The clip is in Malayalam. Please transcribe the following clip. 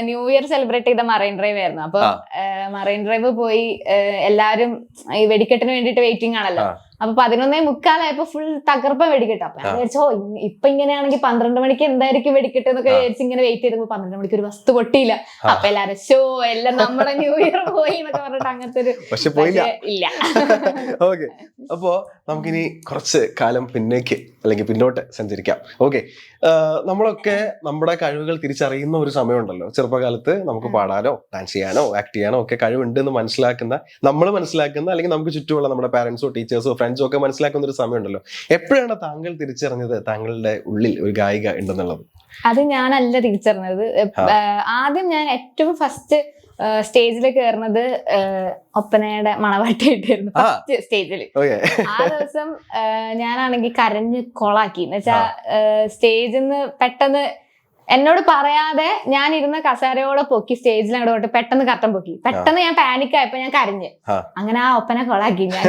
ന്യൂ ഇയർ സെലിബ്രേറ്റ് ചെയ്ത മറൈൻ ഡ്രൈവ് ആയിരുന്നു. അപ്പൊ മറൈൻ ഡ്രൈവ് പോയി എല്ലാരും ഈ വെടിക്കെട്ടിന് വേണ്ടിട്ട് വെയിറ്റിംഗ് ആണല്ലോ. അപ്പൊ 11:45 ഫുൾ തകർപ്പം വെടിക്കെട്ട്. അപ്പൊ ഞാൻ വിചാരിച്ചോ ഇപ്പൊ ഇങ്ങനെയാണെങ്കിൽ 12 മണിക്ക് എന്തായിരിക്കും വെടിക്കെട്ട് എന്നൊക്കെ വിചാരിച്ച് ഇങ്ങനെ വെയിറ്റ് ചെയ്തപ്പോ 12 മണിക്ക് ഒരു വസ്തു പൊട്ടിയില്ല. അപ്പൊ എല്ലാരും എല്ലാം നമ്മുടെ ന്യൂ ഇയർ പോയി എന്നൊക്കെ പറഞ്ഞിട്ട് അങ്ങനത്തെ ഒരു ഇല്ല. ഓക്കെ, അപ്പോ നമുക്കിനി കുറച്ച് കാലം പിന്നോട്ട് സഞ്ചരിക്കാം. ഓക്കെ, നമ്മളൊക്കെ നമ്മുടെ കഴിവുകൾ തിരിച്ചറിയുന്ന ഒരു സമയമുണ്ടല്ലോ. ചെറുപ്പകാലത്ത് നമുക്ക് പാടാനോ ഡാൻസ് ചെയ്യാനോ ആക്ട് ചെയ്യാനോ ഒക്കെ കഴിവുണ്ട് എന്ന് നമ്മൾ മനസ്സിലാക്കുന്ന അല്ലെങ്കിൽ നമുക്ക് ചുറ്റുമുള്ള നമ്മുടെ പാരന്റ്സോ ടീച്ചേഴ്സോ ഫ്രണ്ട്സോ ഒക്കെ മനസ്സിലാക്കുന്ന ഒരു സമയമുണ്ടല്ലോ. എപ്പോഴാണ് താങ്കൾ തിരിച്ചറിഞ്ഞത് താങ്കളുടെ ഉള്ളിൽ ഒരു ഗായിക ഉണ്ടെന്നുള്ളത്? അത് ഞാനല്ല തിരിച്ചറിഞ്ഞത്. ആദ്യം ഞാൻ ഏറ്റവും ഫസ്റ്റ് സ്റ്റേജിൽ കയറുന്നത് ഒപ്പനയുടെ മണവാട്ടിയായിട്ടായിരുന്നു. ഫസ്റ്റ് സ്റ്റേജിൽ ആ ദിവസം ഞാനാണെങ്കിൽ കരഞ്ഞ് കൊളാക്കി. എന്ന് വെച്ചാ സ്റ്റേജിൽ നിന്ന് പെട്ടെന്ന് എന്നോട് പറയാതെ ഞാൻ ഇരുന്ന കസേരയോടെ പൊക്കി സ്റ്റേജിൽ അങ്ങോട്ട് പെട്ടെന്ന് കർട്ടൻ പൊക്കി. പെട്ടെന്ന് ഞാൻ പാനിക് ആയപ്പോ ഞാൻ കരഞ്ഞ്. അങ്ങനെ ആ ഒപ്പന കൊളാക്കി ഞാൻ.